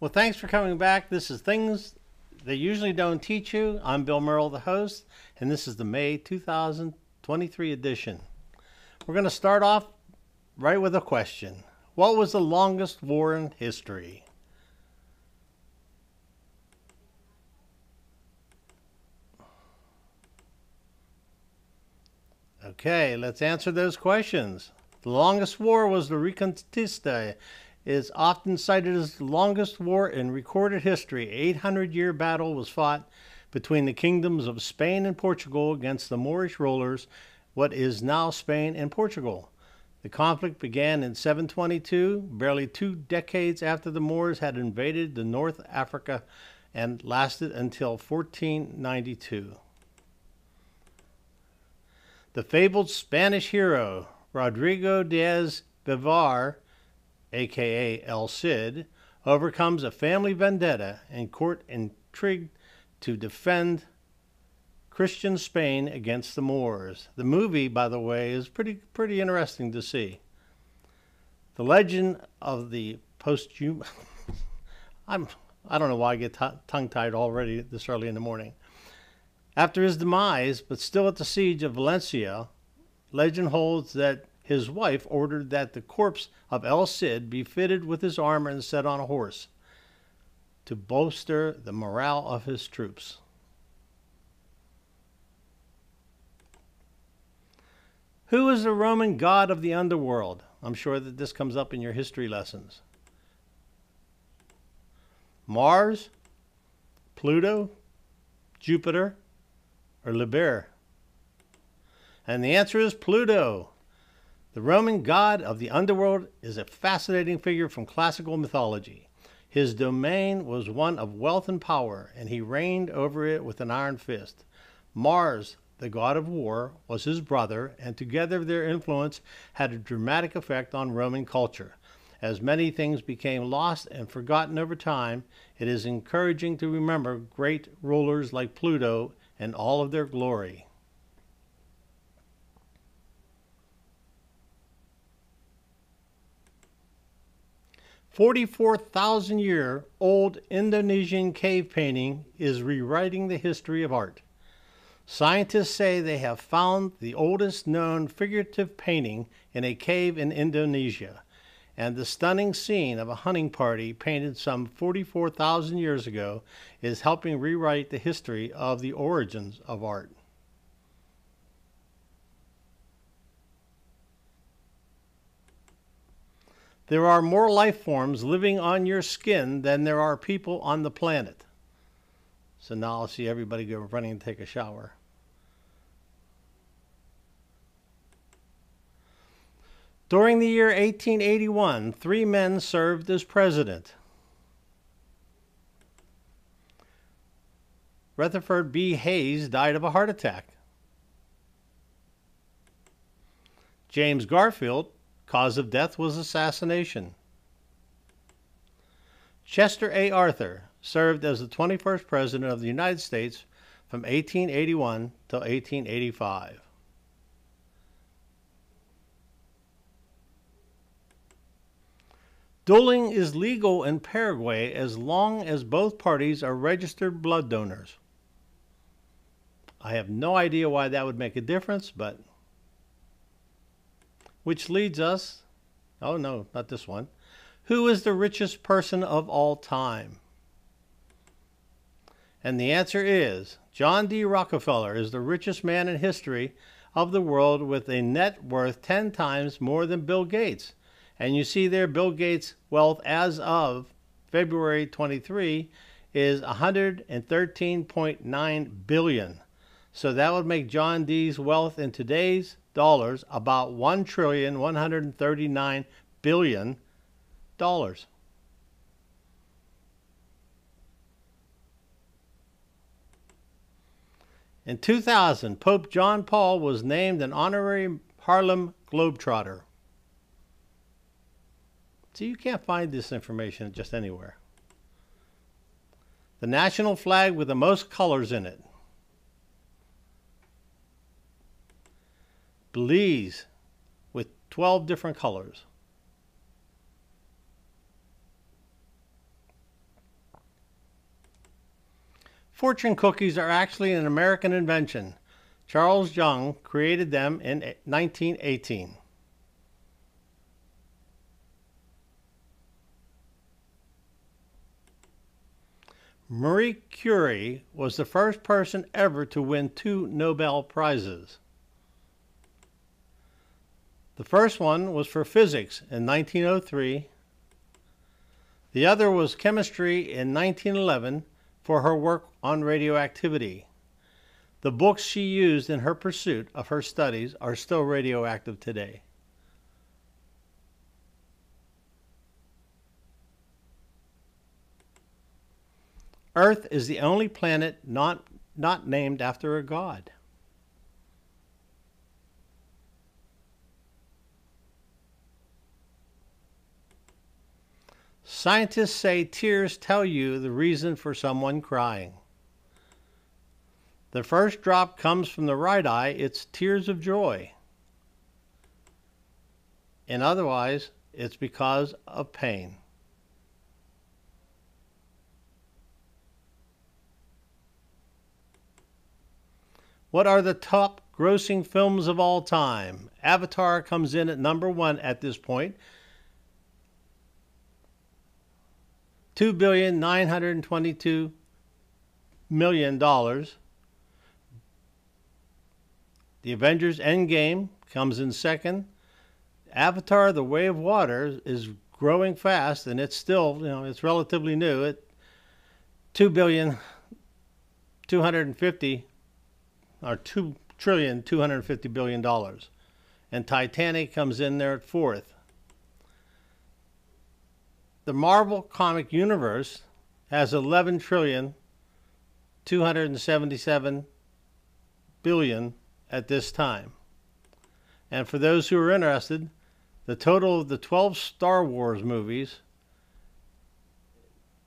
Well, thanks for coming back. This is Things They Usually Don't Teach You. I'm Bill Merrell, the host, and this is the May 2023 edition. We're going to start off right with a question. What was the longest war in history? Okay, let's answer those questions. The longest war was the Reconquista. It is often cited as the longest war in recorded history. An 800-year battle was fought between the kingdoms of Spain and Portugal against the Moorish rulers, what is now Spain and Portugal. The conflict began in 722, barely 2 decades after the Moors had invaded the North Africa, and lasted until 1492. The fabled Spanish hero, Rodrigo Diaz Vivar, aka El Cid, overcomes a family vendetta and court intrigue to defend Christian Spain against the Moors. The movie, by the way, is pretty interesting to see. The legend of the post-human... I don't know why I get tongue-tied already this early in the morning. After his demise, but still at the siege of Valencia, legend holds that his wife ordered that the corpse of El Cid be fitted with his armor and set on a horse to bolster the morale of his troops. Who is the Roman god of the underworld? I'm sure that this comes up in your history lessons. Mars, Pluto, Jupiter, or Liber? And the answer is Pluto. The Roman god of the underworld is a fascinating figure from classical mythology. His domain was one of wealth and power, and he reigned over it with an iron fist. Mars, the god of war, was his brother, and together their influence had a dramatic effect on Roman culture. As many things became lost and forgotten over time, it is encouraging to remember great rulers like Pluto and all of their glory. A 44,000-year-old Indonesian cave painting is rewriting the history of art. Scientists say they have found the oldest known figurative painting in a cave in Indonesia, and the stunning scene of a hunting party painted some 44,000 years ago is helping rewrite the history of the origins of art. There are more life forms living on your skin than there are people on the planet. So now I'll see everybody go running and take a shower. During the year 1881, 3 men served as president. Rutherford B. Hayes died of a heart attack. James Garfield, cause of death was assassination. Chester A. Arthur served as the 21st President of the United States from 1881 till 1885. Dueling is legal in Paraguay as long as both parties are registered blood donors. I have no idea why that would make a difference, but... Which leads us... Oh no, not this one. Who is the richest person of all time? And the answer is John D. Rockefeller is the richest man in history of the world with a net worth 10 times more than Bill Gates. And you see there Bill Gates' wealth as of February 23 is $113.9 billion. So that would make John D.'s wealth in today's dollars about $1,139 billion. In 2000, Pope John Paul was named an honorary Harlem Globetrotter. So you can't find this information just anywhere. The national flag with the most colors in it. Belize with 12 different colors. Fortune cookies are actually an American invention. Charles Young created them in 1918. Marie Curie was the first person ever to win 2 Nobel Prizes. The first one was for physics in 1903. The other was chemistry in 1911 for her work on radioactivity. The books she used in her pursuit of her studies are still radioactive today. Earth is the only planet not named after a god. Scientists say tears tell you the reason for someone crying. The first drop comes from the right eye, it's tears of joy. And otherwise, it's because of pain. What are the top grossing films of all time? Avatar comes in at number 1 at this point. $2,922,000,000. The Avengers Endgame comes in second. Avatar: The Way of Water is growing fast, and it's still, it's relatively new at $2,250,000,000 or $2,250,000,000,000. And Titanic comes in there at 4th. The Marvel comic universe has $11,277,000,000,000 at this time. And for those who are interested, the total of the 12 Star Wars movies,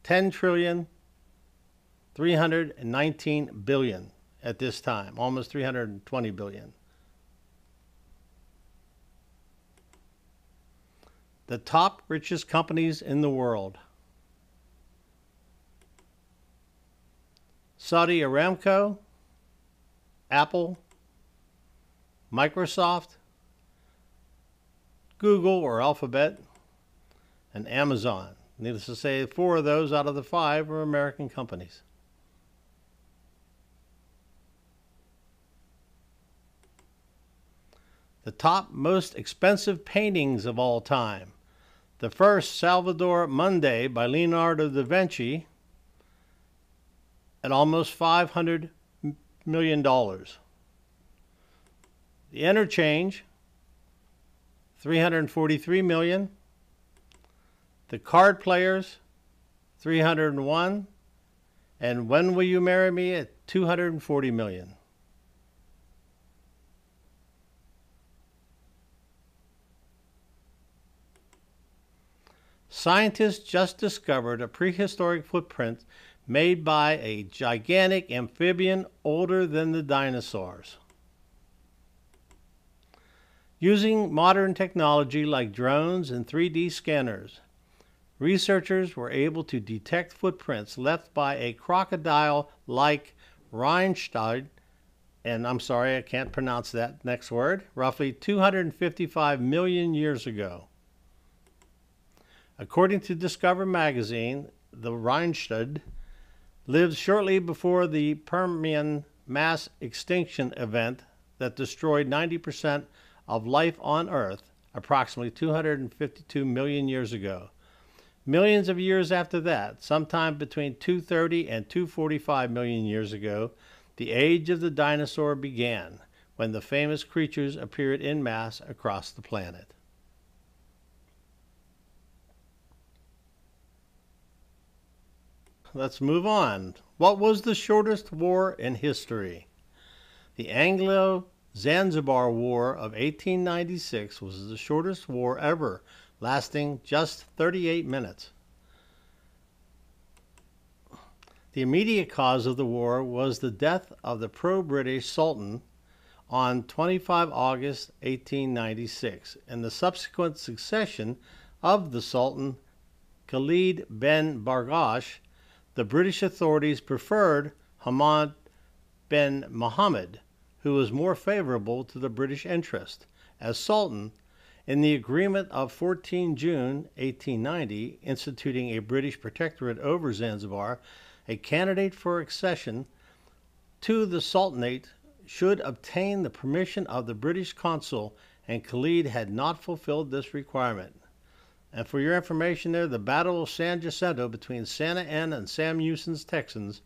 $10,319,000,000,000 at this time, almost $320 billion. The top richest companies in the world. Saudi Aramco, Apple, Microsoft, Google or Alphabet, and Amazon. Needless to say, 4 of those out of the 5 are American companies. The top most expensive paintings of all time. The first, Salvator Mundi by Leonardo da Vinci, at almost $500 million. The Interchange, $343 million. The Card Players, $301. And When Will You Marry Me at $240 million. Scientists just discovered a prehistoric footprint made by a gigantic amphibian older than the dinosaurs. Using modern technology like drones and 3D scanners, researchers were able to detect footprints left by a crocodile-like Rhinstad, and I'm sorry, I can't pronounce that next word, roughly 255 million years ago. According to Discover magazine, the Rhinstad lived shortly before the Permian mass extinction event that destroyed 90% of life on Earth approximately 252 million years ago. Millions of years after that, sometime between 230 and 245 million years ago, the age of the dinosaur began, when the famous creatures appeared en masse across the planet. Let's move on. What was the shortest war in history? The Anglo-Zanzibar War of 1896 was the shortest war ever, lasting just 38 minutes. The immediate cause of the war was the death of the pro-British Sultan on 25 August 1896 and the subsequent succession of the Sultan Khalid bin Bargash. The British authorities preferred Hamad bin Muhammad, who was more favorable to the British interest. As Sultan, in the agreement of 14 June 1890, instituting a British protectorate over Zanzibar, a candidate for accession to the Sultanate should obtain the permission of the British consul, and Khalid had not fulfilled this requirement. And for your information there, the Battle of San Jacinto between Santa Anna and Sam Houston's Texans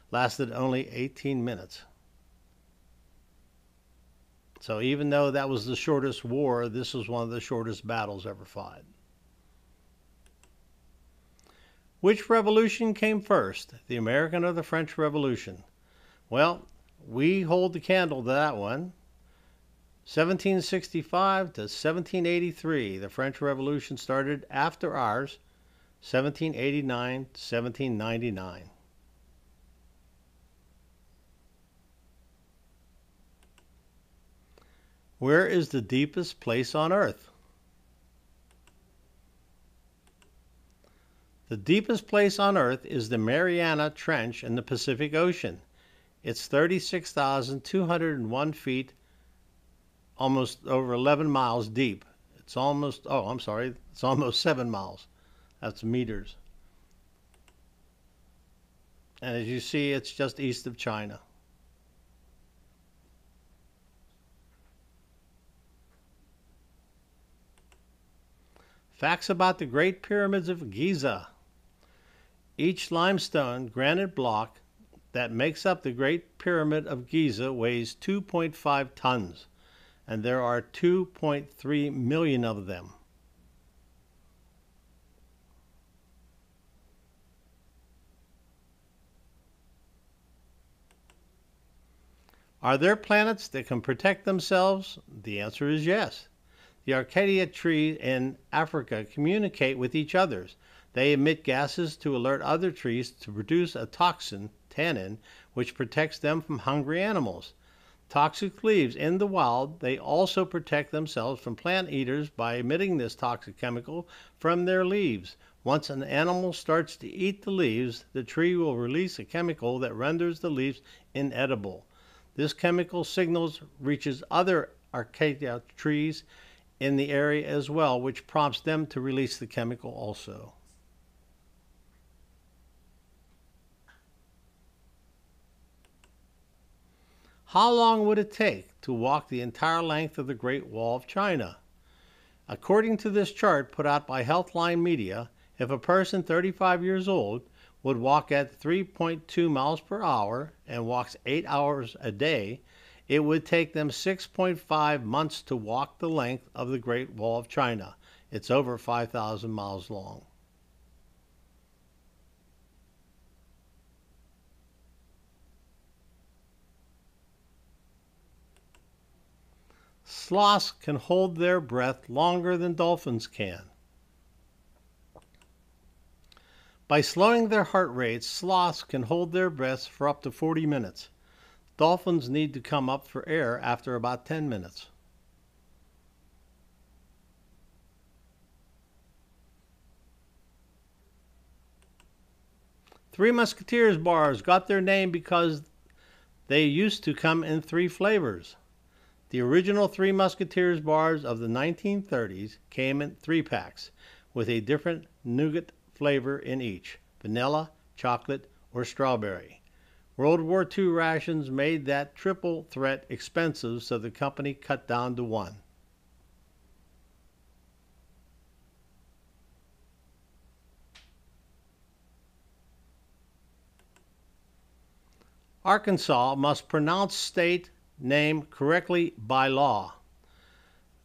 lasted only 18 minutes. So even though that was the shortest war, this was one of the shortest battles ever fought. Which revolution came first, the American or the French Revolution? Well, we hold the candle to that one. 1765 to 1783, the French Revolution started after ours, 1789 to 1799. Where is the deepest place on Earth? The deepest place on Earth is the Mariana Trench in the Pacific Ocean. It's 36,201 feet, almost over 11 miles deep. It's almost 7 miles. That's meters. And as you see, it's just east of China. Facts about the Great Pyramids of Giza. Each limestone granite block that makes up the Great Pyramid of Giza weighs 2.5 tons, and there are 2.3 million of them. Are there planets that can protect themselves? The answer is yes. The Arcadia trees in Africa communicate with each other. They emit gases to alert other trees to produce a toxin, tannin, which protects them from hungry animals. Toxic leaves in the wild, they also protect themselves from plant eaters by emitting this toxic chemical from their leaves. Once an animal starts to eat the leaves, the tree will release a chemical that renders the leaves inedible. This chemical signals reaches other Arcadia trees in the area as well, which prompts them to release the chemical also. How long would it take to walk the entire length of the Great Wall of China? According to this chart put out by Healthline Media, if a person 35 years old would walk at 3.2 miles per hour and walks 8 hours a day, it would take them 6.5 months to walk the length of the Great Wall of China. It's over 5,000 miles long. Sloths can hold their breath longer than dolphins can. By slowing their heart rates, sloths can hold their breaths for up to 40 minutes. Dolphins need to come up for air after about 10 minutes. Three Musketeers bars got their name because they used to come in 3 flavors. The original Three Musketeers bars of the 1930s came in 3-packs with a different nougat flavor in each: vanilla, chocolate, or strawberry. World War II rations made that triple threat expensive, so the company cut down to 1. Arkansas must pronounce state name correctly by law.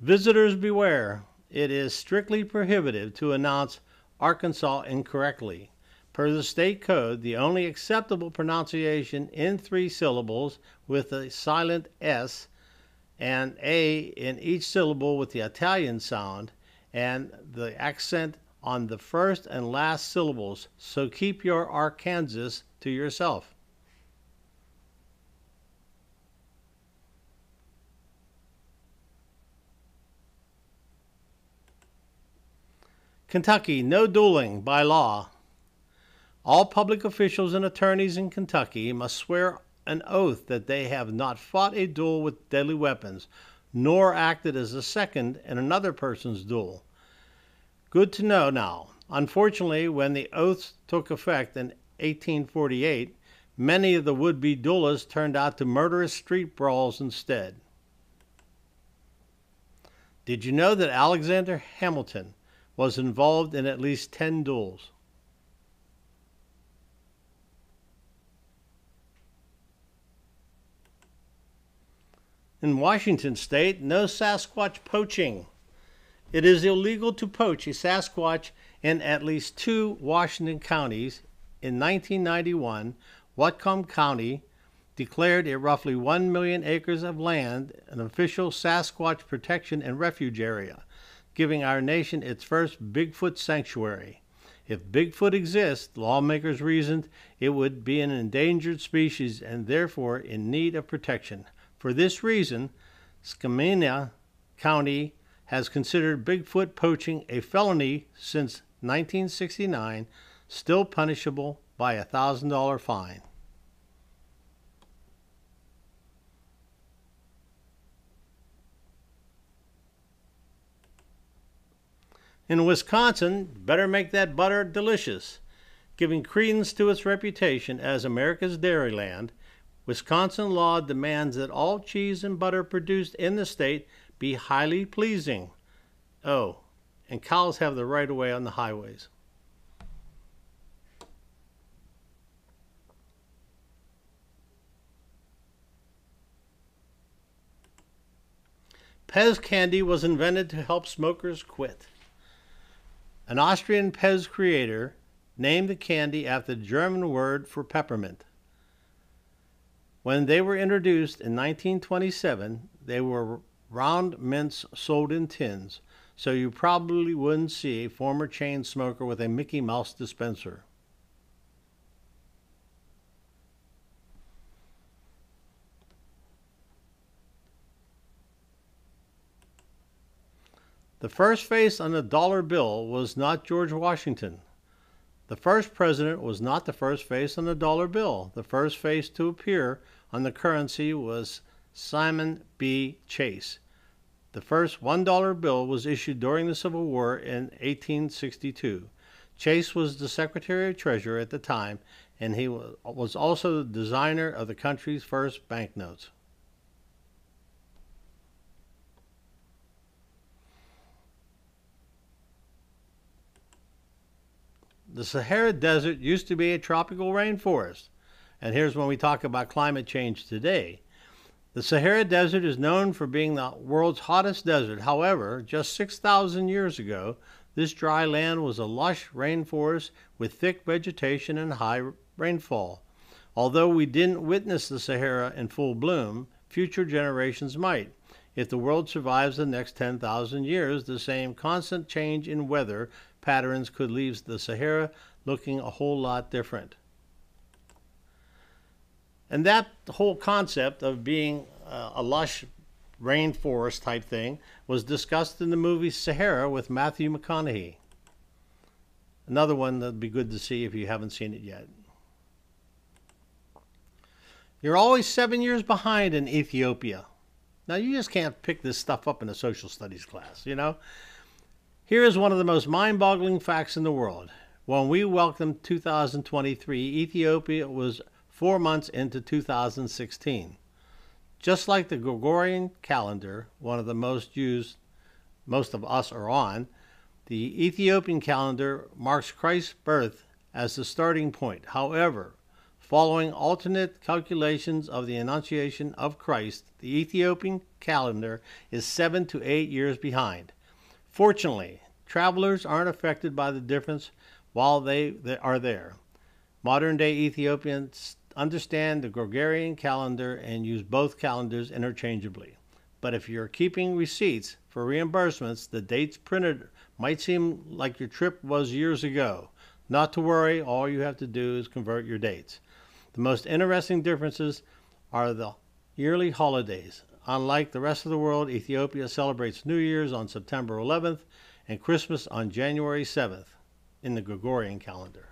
Visitors beware. It is strictly prohibited to announce Arkansas incorrectly. Per the state code, the only acceptable pronunciation in 3 syllables with a silent S and A in each syllable with the Italian sound and the accent on the first and last syllables, so keep your Arkansas to yourself. Kentucky, no dueling by law. All public officials and attorneys in Kentucky must swear an oath that they have not fought a duel with deadly weapons, nor acted as a second in another person's duel. Good to know now. Unfortunately, when the oaths took effect in 1848, many of the would-be duelists turned out to murderous street brawls instead. Did you know that Alexander Hamilton was involved in at least 10 duels? In Washington state, no Sasquatch poaching. It is illegal to poach a Sasquatch in at least 2 Washington counties. In 1991, Whatcom County declared a roughly 1 million acres of land an official Sasquatch protection and refuge area, giving our nation its first Bigfoot sanctuary. If Bigfoot exists, lawmakers reasoned it would be an endangered species and therefore in need of protection. For this reason, Skamania County has considered Bigfoot poaching a felony since 1969, still punishable by a $1,000 fine. In Wisconsin, better make that butter delicious. Giving credence to its reputation as America's dairyland, Wisconsin law demands that all cheese and butter produced in the state be highly pleasing. Oh, and cows have the right of way on the highways. Pez candy was invented to help smokers quit. An Austrian Pez creator named the candy after the German word for peppermint. When they were introduced in 1927, they were round mints sold in tins, so you probably wouldn't see a former chain smoker with a Mickey Mouse dispenser. The first face on the dollar bill was not George Washington. The first president was not the first face on the dollar bill. The first face to appear on the currency was Simon B. Chase. The first $1 bill was issued during the Civil War in 1862. Chase was the Secretary of Treasury at the time, and he was also the designer of the country's first banknotes. The Sahara Desert used to be a tropical rainforest. And here's when we talk about climate change today. The Sahara Desert is known for being the world's hottest desert. However, just 6,000 years ago, this dry land was a lush rainforest with thick vegetation and high rainfall. Although we didn't witness the Sahara in full bloom, future generations might. If the world survives the next 10,000 years, the same constant change in weather patterns could leave the Sahara looking a whole lot different. And that whole concept of being a lush rainforest type thing was discussed in the movie Sahara with Matthew McConaughey. Another one that'd be good to see if you haven't seen it yet. You're always 7 years behind in Ethiopia. Now, you just can't pick this stuff up in a social studies class, you know. Here is one of the most mind-boggling facts in the world. When we welcomed 2023, Ethiopia was 4 months into 2016. Just like the Gregorian calendar, one of the most used, most of us are on, the Ethiopian calendar marks Christ's birth as the starting point. However, following alternate calculations of the Annunciation of Christ, the Ethiopian calendar is 7 to 8 years behind. Fortunately, travelers aren't affected by the difference while they are there. Modern-day Ethiopians understand the Gregorian calendar and use both calendars interchangeably. But if you're keeping receipts for reimbursements, the dates printed might seem like your trip was years ago. Not to worry, all you have to do is convert your dates. The most interesting differences are the yearly holidays. Unlike the rest of the world, Ethiopia celebrates New Year's on September 11th and Christmas on January 7th in the Gregorian calendar.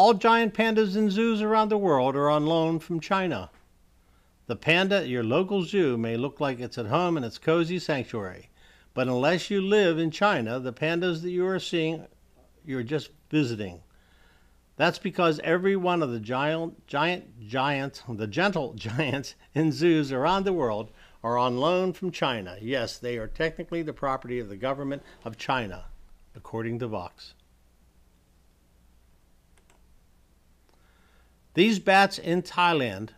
All giant pandas in zoos around the world are on loan from China. The panda at your local zoo may look like it's at home in its cozy sanctuary, but unless you live in China, the pandas that you are seeing, you're just visiting. That's because every one of the gentle giants in zoos around the world are on loan from China. Yes, they are technically the property of the government of China, according to Vox. These bats in Thailand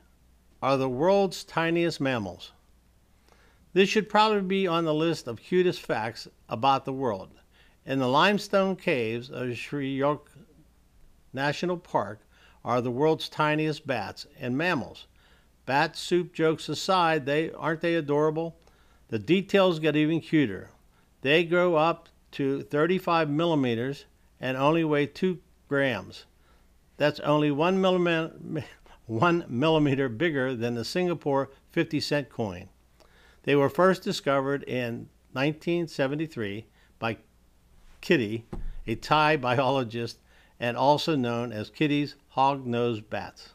are the world's tiniest mammals. This should probably be on the list of cutest facts about the world. In the limestone caves of Sri Yok National Park are the world's tiniest bats and mammals. Bat soup jokes aside, aren't they adorable? The details get even cuter. They grow up to 35 millimeters and only weigh 2 grams. That's only 1 millimeter bigger than the Singapore 50-cent coin. They were first discovered in 1973 by Kitty, a Thai biologist, and also known as Kitty's hog-nosed bats.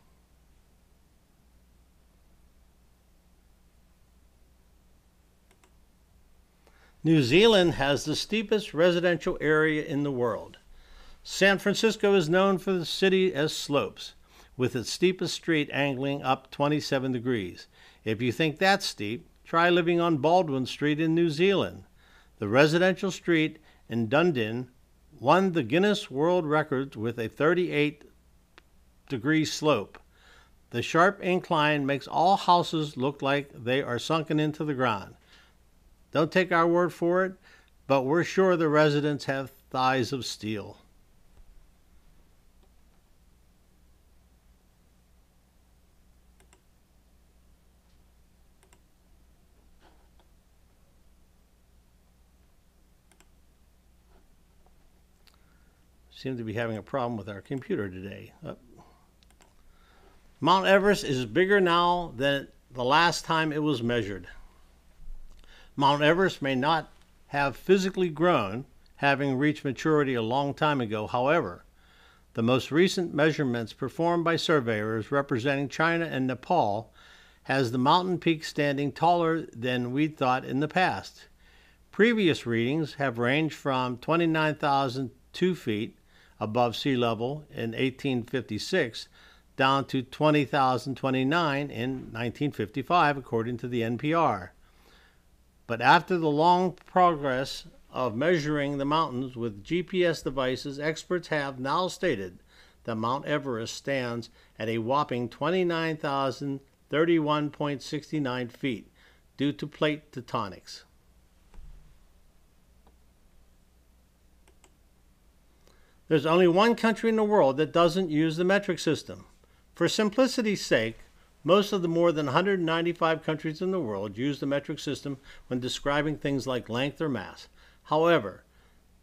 New Zealand has the steepest residential area in the world. San Francisco is known for the city as slopes, with its steepest street angling up 27 degrees. If you think that's steep, try living on Baldwin Street in New Zealand. The residential street in Dunedin won the Guinness World Records with a 38-degree slope. The sharp incline makes all houses look like they are sunken into the ground. Don't take our word for it, but we're sure the residents have thighs of steel. Seem to be having a problem with our computer today. Mount Everest is bigger now than the last time it was measured. Mount Everest may not have physically grown, having reached maturity a long time ago. However, the most recent measurements performed by surveyors representing China and Nepal has the mountain peak standing taller than we'd thought in the past. Previous readings have ranged from 29,002 feet above sea level in 1856 down to 20,029 in 1955, according to the NPR. But after the long progress of measuring the mountains with GPS devices, experts have now stated that Mount Everest stands at a whopping 29,031.69 feet due to plate tectonics. There's only one country in the world that doesn't use the metric system. For simplicity's sake, most of the more than 195 countries in the world use the metric system when describing things like length or mass. However,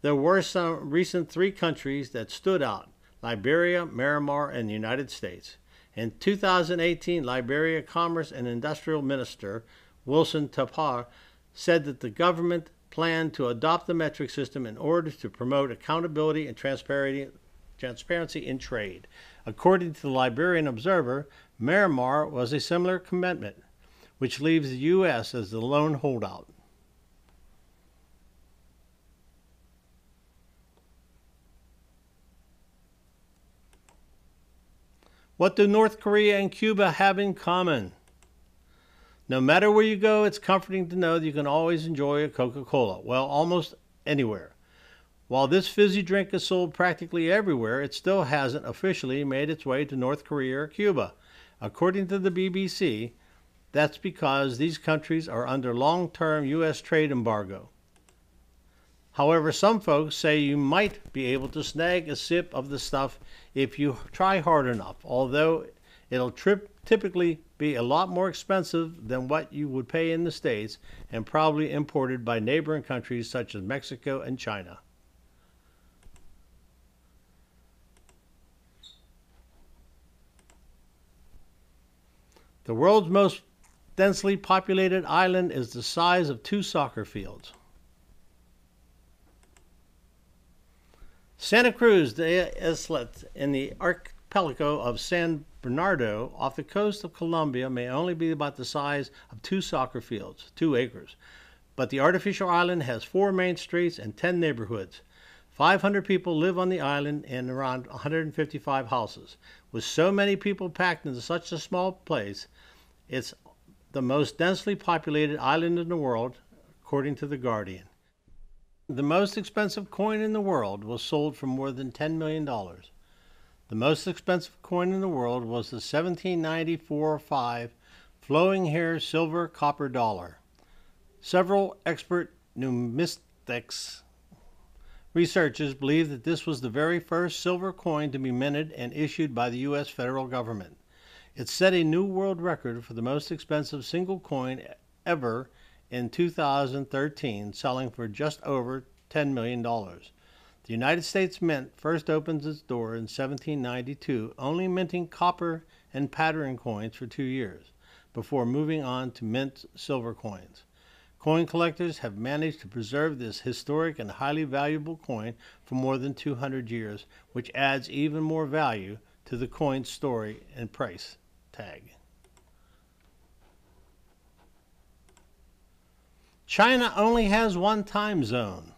there were some recent 3 countries that stood out: Liberia, Myanmar, and the United States. In 2018, Liberia Commerce and Industrial Minister Wilson Tapar said that the government planned to adopt the metric system in order to promote accountability and transparency in trade. According to the Liberian Observer, Myanmar was a similar commitment, which leaves the U.S. as the lone holdout. What do North Korea and Cuba have in common? No matter where you go, it's comforting to know that you can always enjoy a Coca-Cola. Well, almost anywhere. While this fizzy drink is sold practically everywhere, it still hasn't officially made its way to North Korea or Cuba. According to the BBC, that's because these countries are under long-term U.S. trade embargo. However, some folks say you might be able to snag a sip of the stuff if you try hard enough, although it'll typically be a lot more expensive than what you would pay in the States and probably imported by neighboring countries such as Mexico and China. The world's most densely populated island is the size of 2 soccer fields. Santa Cruz de Islet in the archipelago of San Bernardo off the coast of Colombia may only be about the size of 2 soccer fields, 2 acres. But the artificial island has 4 main streets and 10 neighborhoods. 500 people live on the island in around 155 houses. With so many people packed into such a small place, it's the most densely populated island in the world, according to The Guardian. The most expensive coin in the world was sold for more than $10 million. The most expensive coin in the world was the 1794-5 flowing hair silver copper dollar. Several expert numismatics researchers believe that this was the very first silver coin to be minted and issued by the U.S. federal government. It set a new world record for the most expensive single coin ever in 2013, selling for just over $10 million. The United States Mint first opened its door in 1792, only minting copper and pattern coins for 2 years, before moving on to mint silver coins. Coin collectors have managed to preserve this historic and highly valuable coin for more than 200 years, which adds even more value to the coin's story and price tag. China only has 1 time zone.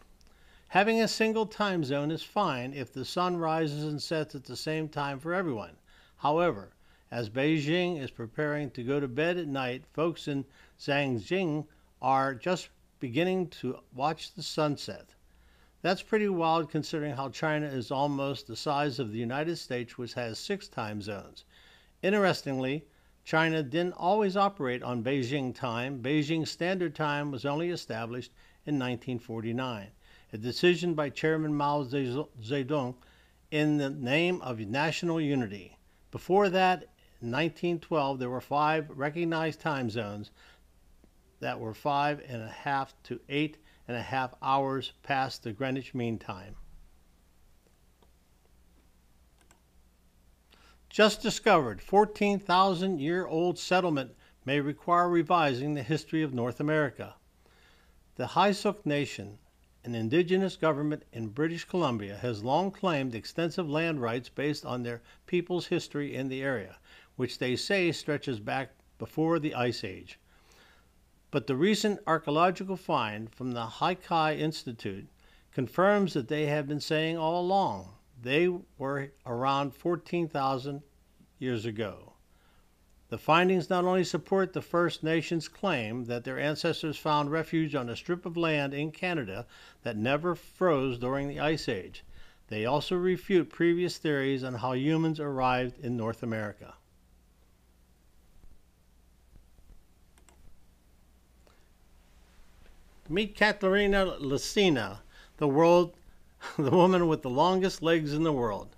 Having a single time zone is fine if the sun rises and sets at the same time for everyone. However, as Beijing is preparing to go to bed at night, folks in Zhangjiang are just beginning to watch the sunset. That's pretty wild considering how China is almost the size of the United States, which has 6 time zones. Interestingly, China didn't always operate on Beijing time. Beijing Standard Time was only established in 1949, a decision by Chairman Mao Zedong in the name of national unity. Before that, in 1912, there were 5 recognized time zones that were 5.5 to 8.5 hours past the Greenwich Mean Time. Just discovered 14,000-year-old settlement may require revising the history of North America. The Haisuk Nation, an indigenous government in British Columbia, has long claimed extensive land rights based on their people's history in the area, which they say stretches back before the Ice Age. But the recent archaeological find from the Haikai Institute confirms that they have been saying all along. They were around 14,000 years ago. The findings not only support the First Nations' claim that their ancestors found refuge on a strip of land in Canada that never froze during the Ice Age, they also refute previous theories on how humans arrived in North America. Meet Katerina Lysina, the woman with the longest legs in the world.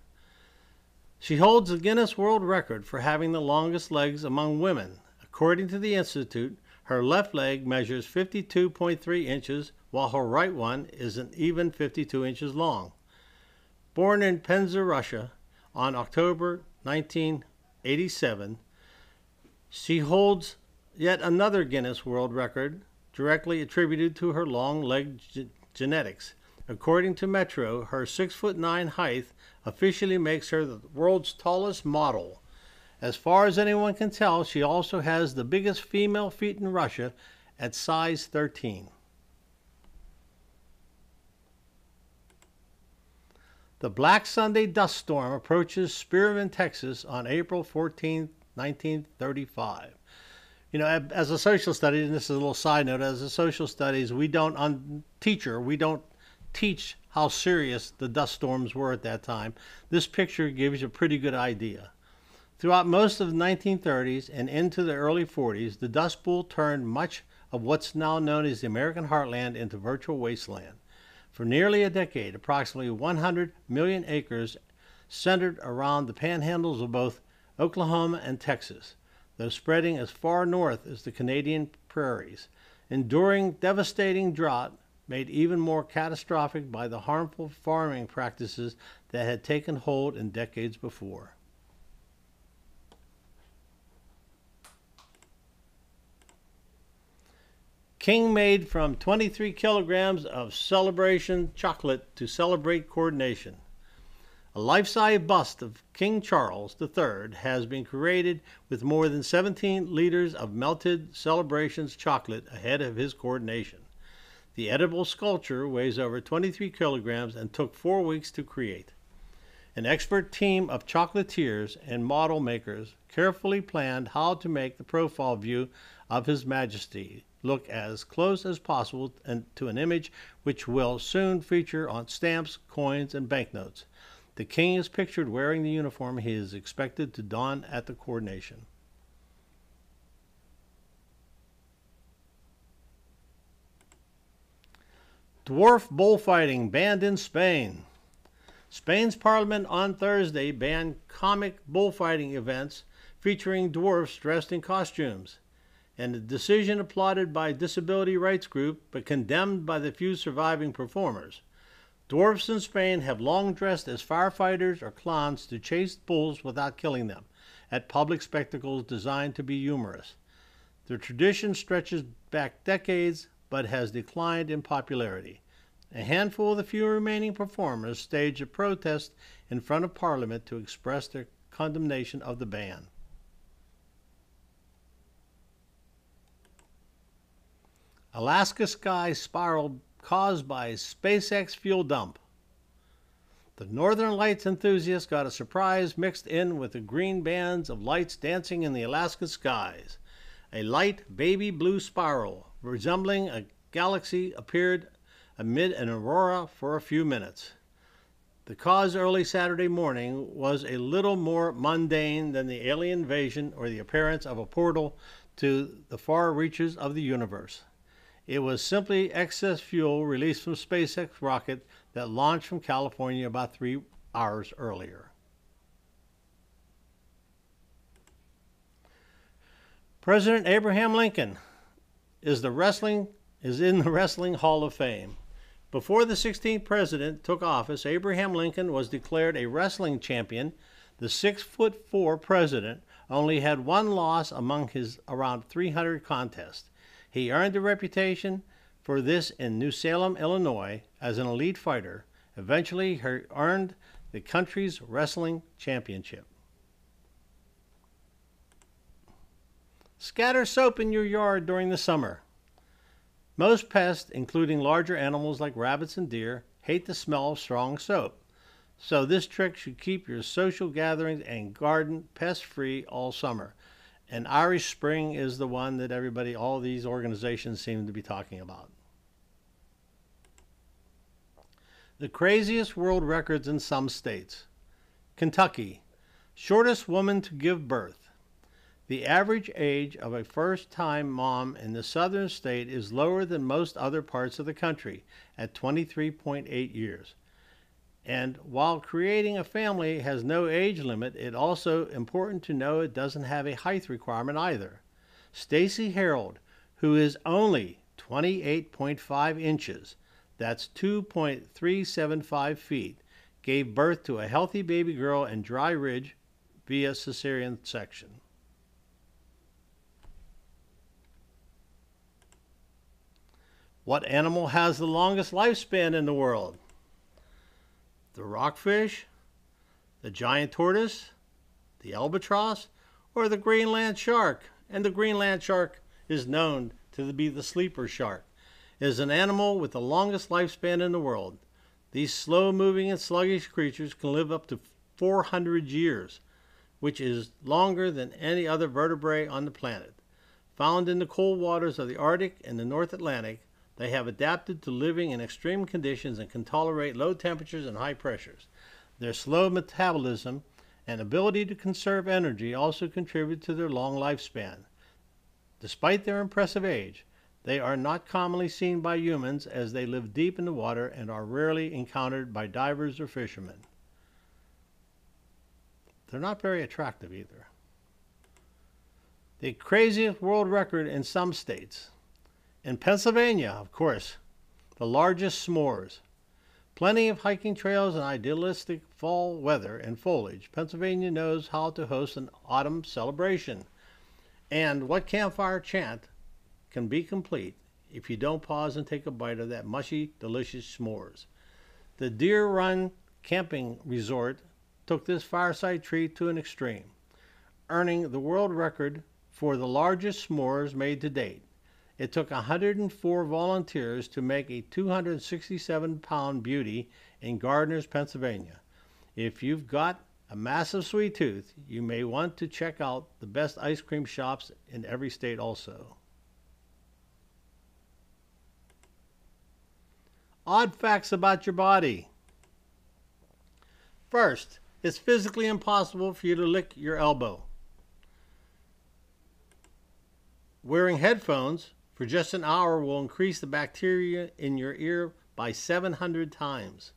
She holds the Guinness World Record for having the longest legs among women. According to the Institute, her left leg measures 52.3 inches, while her right one is an even 52 inches long. Born in Penza, Russia, on October 1987, she holds yet another Guinness World Record directly attributed to her long leg genetics. According to Metro, her 6'9" height officially makes her the world's tallest model. As far as anyone can tell, she also has the biggest female feet in Russia at size 13. The Black Sunday dust storm approaches Spearman, Texas on April 14, 1935. You know, as a social studies, and this is a little side note, as a social studies, we don't teach how serious the dust storms were at that time. This picture gives you a pretty good idea. Throughout most of the 1930s and into the early 40s, the Dust Bowl turned much of what's now known as the American heartland into virtual wasteland. For nearly a decade, approximately 100 million acres centered around the panhandles of both Oklahoma and Texas, though spreading as far north as the Canadian prairies, enduring devastating drought made even more catastrophic by the harmful farming practices that had taken hold in decades before. King made from 23 kilograms of celebration chocolate to celebrate coordination. A life-size bust of King Charles III has been created with more than 17 liters of melted Celebrations chocolate ahead of his coronation. The edible sculpture weighs over 23 kilograms and took 4 weeks to create. An expert team of chocolatiers and model makers carefully planned how to make the profile view of His Majesty look as close as possible to an image which will soon feature on stamps, coins, and banknotes. The king is pictured wearing the uniform he is expected to don at the coronation. Dwarf bullfighting banned in Spain. Spain's parliament on Thursday banned comic bullfighting events featuring dwarfs dressed in costumes, and a decision applauded by disability rights groups but condemned by the few surviving performers. Dwarfs in Spain have long dressed as firefighters or clowns to chase bulls without killing them at public spectacles designed to be humorous. The tradition stretches back decades but has declined in popularity. A handful of the few remaining performers staged a protest in front of Parliament to express their condemnation of the ban. Alaska sky spiral caused by SpaceX fuel dump. The Northern Lights enthusiasts got a surprise mixed in with the green bands of lights dancing in the Alaska skies. A light baby blue spiral resembling a galaxy appeared amid an aurora for a few minutes. The cause early Saturday morning was a little more mundane than the alien invasion or the appearance of a portal to the far reaches of the universe. It was simply excess fuel released from SpaceX rocket that launched from California about 3 hours earlier. President Abraham Lincoln is in the Wrestling Hall of Fame. Before the 16th president took office, Abraham Lincoln was declared a wrestling champion. The 6'4" president only had one loss among his around 300 contests. He earned a reputation for this in New Salem, Illinois, as an elite fighter. Eventually, he earned the country's wrestling championship. Scatter soap in your yard during the summer. Most pests, including larger animals like rabbits and deer, hate the smell of strong soap. So this trick should keep your social gatherings and garden pest-free all summer. And Irish Spring is the one that all these organizations seem to be talking about. The craziest world records in some states. Kentucky, shortest woman to give birth. The average age of a first-time mom in the southern state is lower than most other parts of the country at 23.8 years. And while creating a family has no age limit, it's also important to know it doesn't have a height requirement either. Stacy Harold, who is only 28.5 inches, that's 2.375 feet, gave birth to a healthy baby girl in Dry Ridge via cesarean section. What animal has the longest lifespan in the world? The rockfish, the giant tortoise, the albatross, or the Greenland shark? And the Greenland shark is known to be the sleeper shark. It is an animal with the longest lifespan in the world. These slow-moving and sluggish creatures can live up to 400 years, which is longer than any other vertebrate on the planet. Found in the cold waters of the Arctic and the North Atlantic, they have adapted to living in extreme conditions and can tolerate low temperatures and high pressures. Their slow metabolism and ability to conserve energy also contribute to their long lifespan. Despite their impressive age, they are not commonly seen by humans as they live deep in the water and are rarely encountered by divers or fishermen. They're not very attractive either. The craziest world record in some states. In Pennsylvania, of course, the largest s'mores. Plenty of hiking trails and idealistic fall weather and foliage. Pennsylvania knows how to host an autumn celebration. And what campfire chant can be complete if you don't pause and take a bite of that mushy, delicious s'mores? The Deer Run camping resort took this fireside treat to an extreme, earning the world record for the largest s'mores made to date. It took 104 volunteers to make a 267-pound beauty in Gardner's, Pennsylvania. If you've got a massive sweet tooth, you may want to check out the best ice cream shops in every state also. Odd facts about your body. First, it's physically impossible for you to lick your elbow. Wearing headphones for just an hour will increase the bacteria in your ear by 700 times.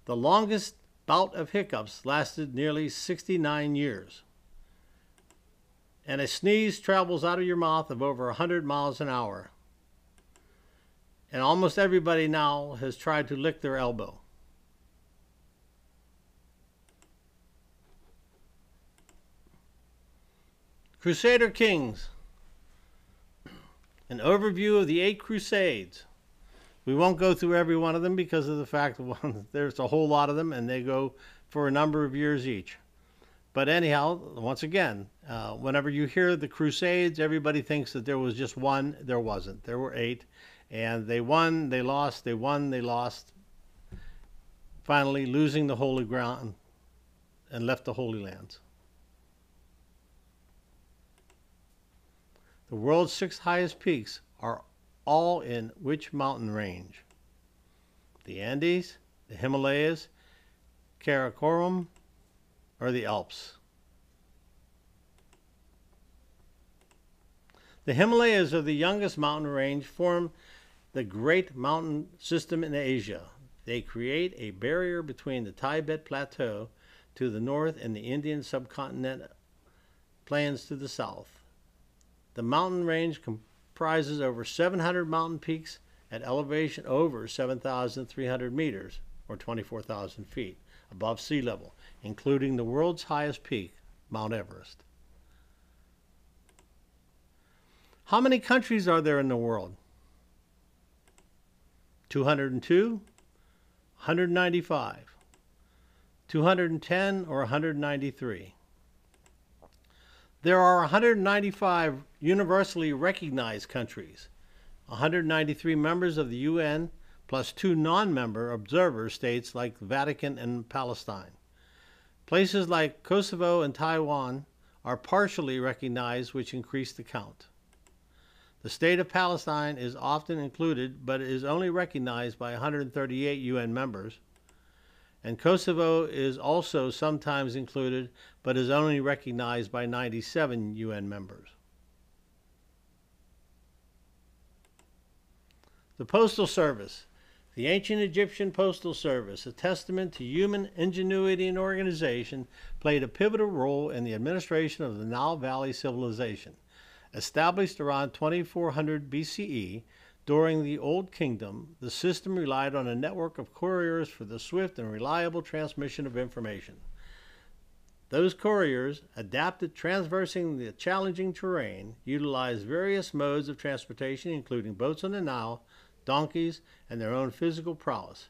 The longest bout of hiccups lasted nearly 69 years. And a sneeze travels out of your mouth of over 100 miles an hour. And almost everybody now has tried to lick their elbow. Crusader Kings. An overview of the 8 Crusades. We won't go through every one of them because of the fact that there's a whole lot of them and they go for a number of years each. But anyhow, once again, whenever you hear the Crusades, everybody thinks that there was just one. There wasn't. There were 8. And they won, they lost, they won, they lost. Finally losing the Holy Ground and left the Holy Lands. The world's 6 highest peaks are all in which mountain range? The Andes, the Himalayas, Karakoram, or the Alps? The Himalayas are the youngest mountain range, form the great mountain system in Asia. They create a barrier between the Tibet Plateau to the north and the Indian subcontinent plains to the south. The mountain range comprises over 700 mountain peaks at elevation over 7,300 meters, or 24,000 feet, above sea level, including the world's highest peak, Mount Everest. How many countries are there in the world? 202, 195, 210, or 193? There are 195 universally recognized countries, 193 members of the UN, plus 2 non-member observer states like the Vatican and Palestine. Places like Kosovo and Taiwan are partially recognized, which increase the count. The state of Palestine is often included, but is only recognized by 138 UN members. And Kosovo is also sometimes included, but is only recognized by 97 UN members. The Postal Service. The ancient Egyptian Postal Service, a testament to human ingenuity and organization, played a pivotal role in the administration of the Nile Valley civilization. Established around 2400 BCE, during the Old Kingdom, the system relied on a network of couriers for the swift and reliable transmission of information. Those couriers, adapted traversing the challenging terrain, utilized various modes of transportation, including boats on the Nile, donkeys, and their own physical prowess.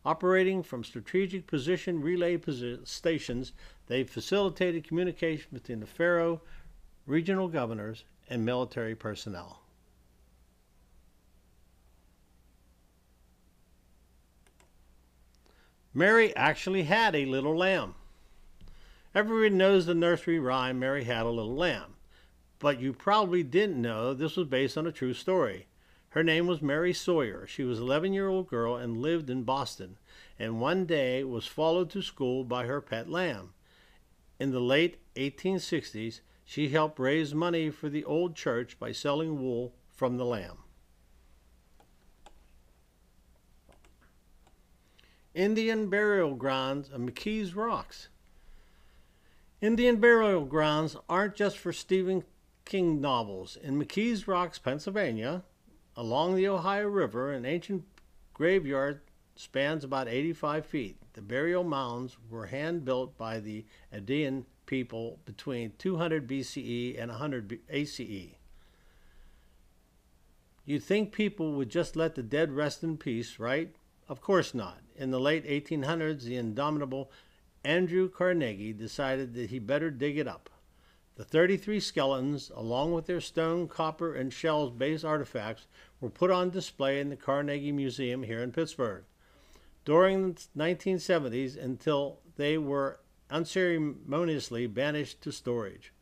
Operating from strategic position relay stations, they facilitated communication between the pharaoh, regional governors, and military personnel. Mary actually had a little lamb. Everyone knows the nursery rhyme, Mary Had a Little Lamb. But you probably didn't know this was based on a true story. Her name was Mary Sawyer. She was an 11-year-old girl and lived in Boston, and one day was followed to school by her pet lamb. In the late 1860s, she helped raise money for the old church by selling wool from the lamb. Indian burial grounds of McKees Rocks. Indian burial grounds aren't just for Stephen King novels. In McKees Rocks, Pennsylvania, along the Ohio River, an ancient graveyard spans about 85 feet. The burial mounds were hand-built by the Indian people between 200 BCE and 100 ACE. You'd think people would just let the dead rest in peace, right? Of course not. In the late 1800s, the indomitable Andrew Carnegie decided that he better dig it up. The 33 skeletons, along with their stone, copper, and shells-based artifacts, were put on display in the Carnegie Museum here in Pittsburgh during the 1970s until they were unceremoniously banished to storage.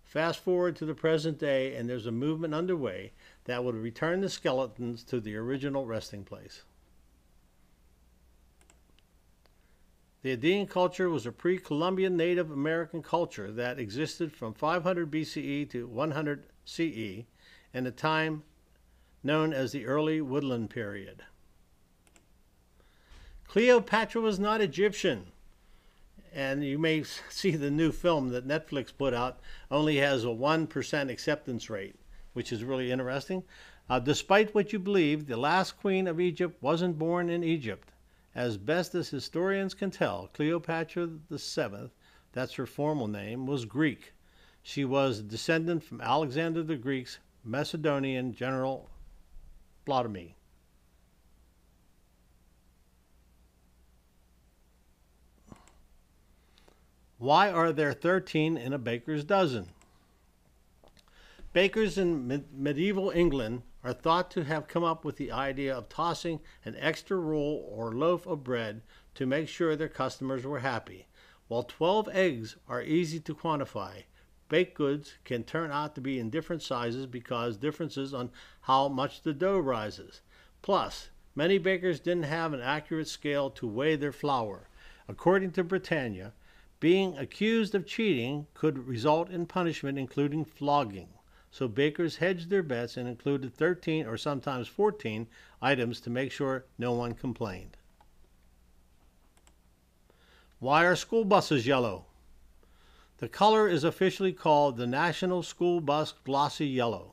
Fast forward to the present day, and there's a movement underway that would return the skeletons to the original resting place. The Indian culture was a pre-Columbian Native American culture that existed from 500 BCE to 100 CE in a time known as the Early Woodland Period. Cleopatra was not Egyptian, and you may see the new film that Netflix put out only has a 1% acceptance rate, which is really interesting. Despite what you believe, the last queen of Egypt wasn't born in Egypt. As best as historians can tell, Cleopatra VII, that's her formal name, was Greek. She was a descendant from Alexander the Greek's Macedonian general Ptolemy. Why are there 13 in a baker's dozen? Bakers in medieval England are thought to have come up with the idea of tossing an extra roll or loaf of bread to make sure their customers were happy. While 12 eggs are easy to quantify, baked goods can turn out to be in different sizes because differences on how much the dough rises. Plus, many bakers didn't have an accurate scale to weigh their flour. According to Britannia, being accused of cheating could result in punishment, including flogging. So bakers hedged their bets and included 13 or sometimes 14 items to make sure no one complained. Why are school buses yellow? The color is officially called the National School Bus Glossy Yellow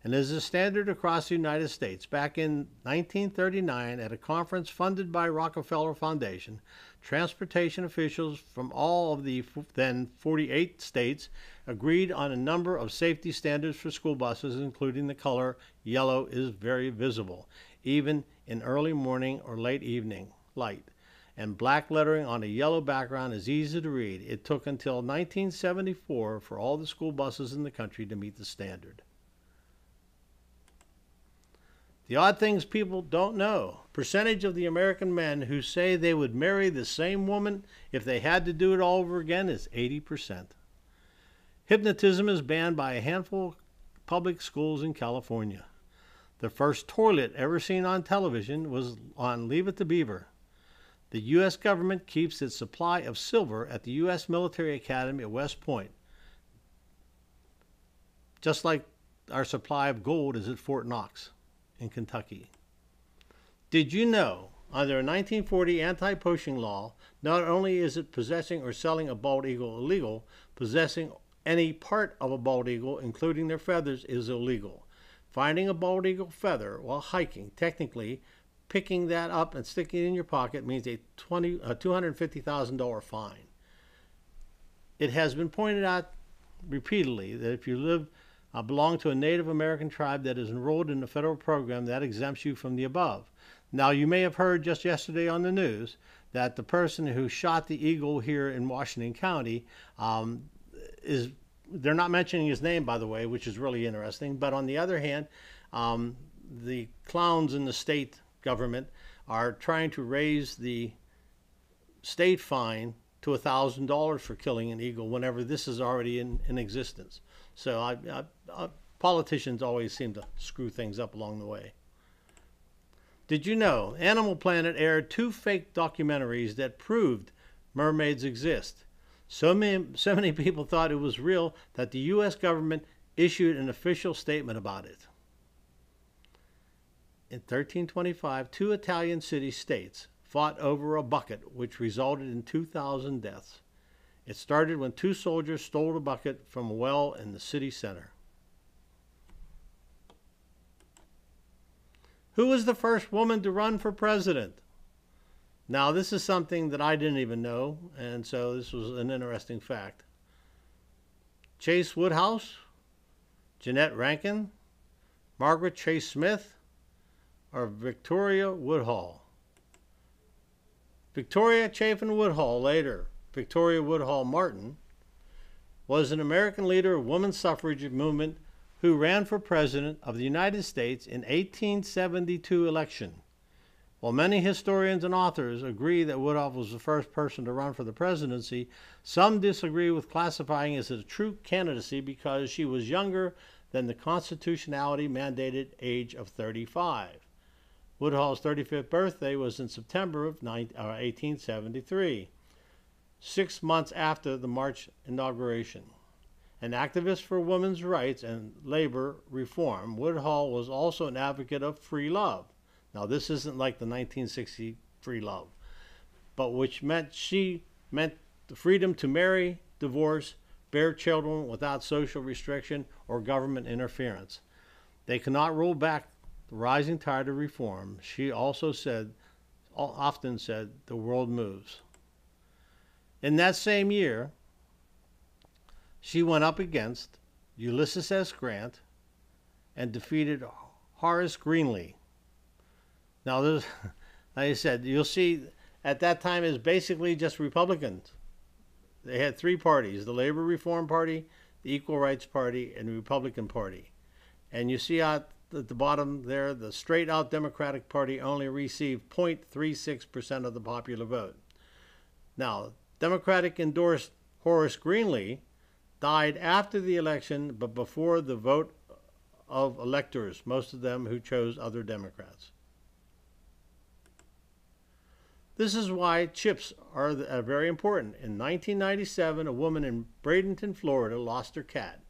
and is a standard across the United States. Back in 1939, at a conference funded by Rockefeller Foundation, transportation officials from all of the then 48 states agreed on a number of safety standards for school buses, including the color yellow is very visible, even in early morning or late evening light, and black lettering on a yellow background is easy to read. It took until 1974 for all the school buses in the country to meet the standard. The odd things people don't know. Percentage of the American men who say they would marry the same woman if they had to do it all over again is 80%. Hypnotism is banned by a handful of public schools in California. The first toilet ever seen on television was on Leave It to Beaver. The U.S. government keeps its supply of silver at the U.S. Military Academy at West Point, just like our supply of gold is at Fort Knox in Kentucky. Did you know, under a 1940 anti-poaching law, not only is it possessing or selling a bald eagle illegal, possessing any part of a bald eagle, including their feathers, is illegal. Finding a bald eagle feather while hiking, technically, picking that up and sticking it in your pocket means a $250,000 fine. It has been pointed out repeatedly that if you belong to a Native American tribe that is enrolled in a federal program, that exempts you from the above. Now, you may have heard just yesterday on the news that the person who shot the eagle here in Washington County they're not mentioning his name, by the way, which is really interesting. But on the other hand, the clowns in the state government are trying to raise the state fine to $1,000 for killing an eagle whenever this is already in existence. So politicians always seem to screw things up along the way. Did you know Animal Planet aired 2 fake documentaries that proved mermaids exist? So many people thought it was real that the U.S. government issued an official statement about it. In 1325, 2 Italian city-states fought over a bucket, which resulted in 2,000 deaths. It started when 2 soldiers stole a bucket from a well in the city center. Who was the first woman to run for president? Now, this is something that I didn't even know, and so this was an interesting fact. Chase Woodhouse, Jeanette Rankin, Margaret Chase Smith, or Victoria Woodhull? Victoria Chapin Woodhull, later Victoria Woodhull Martin, was an American leader of women's suffrage movement who ran for president of the United States in 1872 election. While many historians and authors agree that Woodhull was the first person to run for the presidency, some disagree with classifying as a true candidacy because she was younger than the constitutionality mandated age of 35. Woodhull's 35th birthday was in September of 1873, 6 months after the March inauguration. An activist for women's rights and labor reform, Woodhull was also an advocate of free love. Now, this isn't like the 1960 free love, but which meant the freedom to marry, divorce, bear children without social restriction or government interference. They cannot roll back the rising tide of reform. She also often said, the world moves. In that same year, she went up against Ulysses S. Grant and defeated Horace Greeley. Now, like I said, you'll see at that time is basically just Republicans. They had three parties: the Labor Reform Party, the Equal Rights Party, and the Republican Party. And you see out at the bottom there, the straight-out Democratic Party only received 0.36% of the popular vote. Now, Democratic endorsed Horace Greeley died after the election, but before the vote of electors, most of them who chose other Democrats. This is why chips are very important. In 1997, a woman in Bradenton, Florida, lost her cat.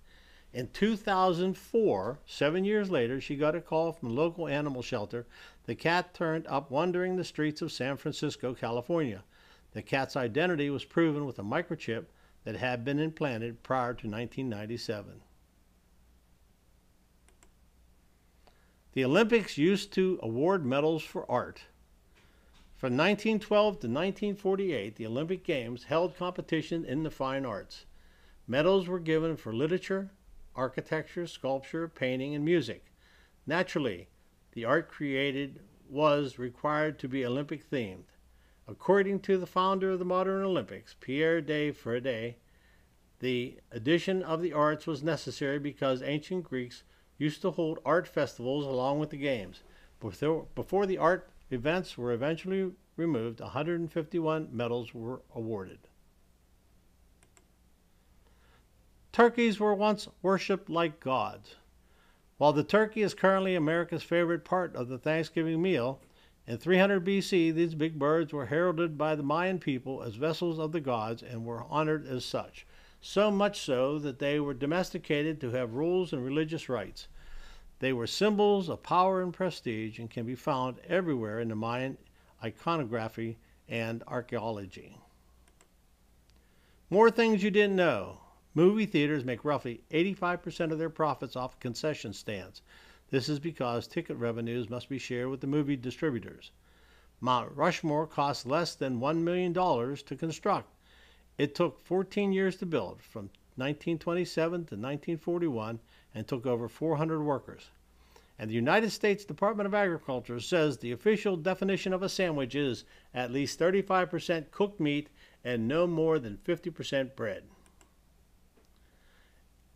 In 2004, 7 years later, she got a call from a local animal shelter. The cat turned up wandering the streets of San Francisco, California. The cat's identity was proven with a microchip that had been implanted prior to 1997. The Olympics used to award medals for art. From 1912 to 1948, the Olympic Games held competition in the fine arts. Medals were given for literature, architecture, sculpture, painting, and music. Naturally, the art created was required to be Olympic themed. According to the founder of the modern Olympics, Pierre de Freidet, the addition of the arts was necessary because ancient Greeks used to hold art festivals along with the games. Before the art events were eventually removed, 151 medals were awarded. Turkeys were once worshipped like gods. While the turkey is currently America's favorite part of the Thanksgiving meal, in 300 BC, these big birds were heralded by the Mayan people as vessels of the gods and were honored as such, so much so that they were domesticated to have rules and religious rites. They were symbols of power and prestige and can be found everywhere in the Mayan iconography and archaeology. More things you didn't know. Movie theaters make roughly 85% of their profits off concession stands. This is because ticket revenues must be shared with the movie distributors. Mount Rushmore cost less than $1 million to construct. It took 14 years to build, from 1927 to 1941, and took over 400 workers. And the United States Department of Agriculture says the official definition of a sandwich is at least 35% cooked meat and no more than 50% bread.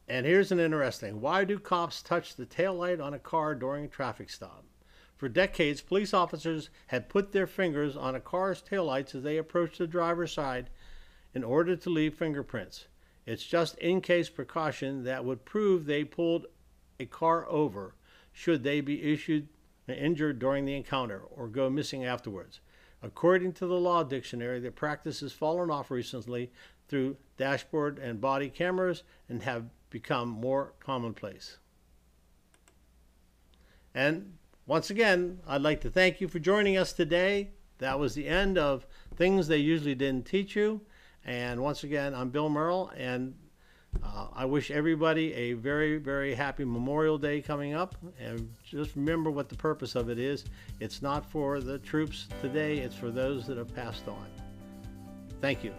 And here's an interesting: why do cops touch the taillight on a car during a traffic stop? For decades, police officers had put their fingers on a car's taillights as they approached the driver's side in order to leave fingerprints. It's just in-case precaution that would prove they pulled a car over should they be injured during the encounter or go missing afterwards. According to the Law Dictionary, the practice has fallen off recently through dashboard and body cameras and have become more commonplace. And once again, I'd like to thank you for joining us today. That was the end of Things They Usually Didn't Teach You. And once again, I'm Bill Merrell, and I wish everybody a very, very happy Memorial Day coming up. And just remember what the purpose of it is. It's not for the troops today, it's for those that have passed on. Thank you.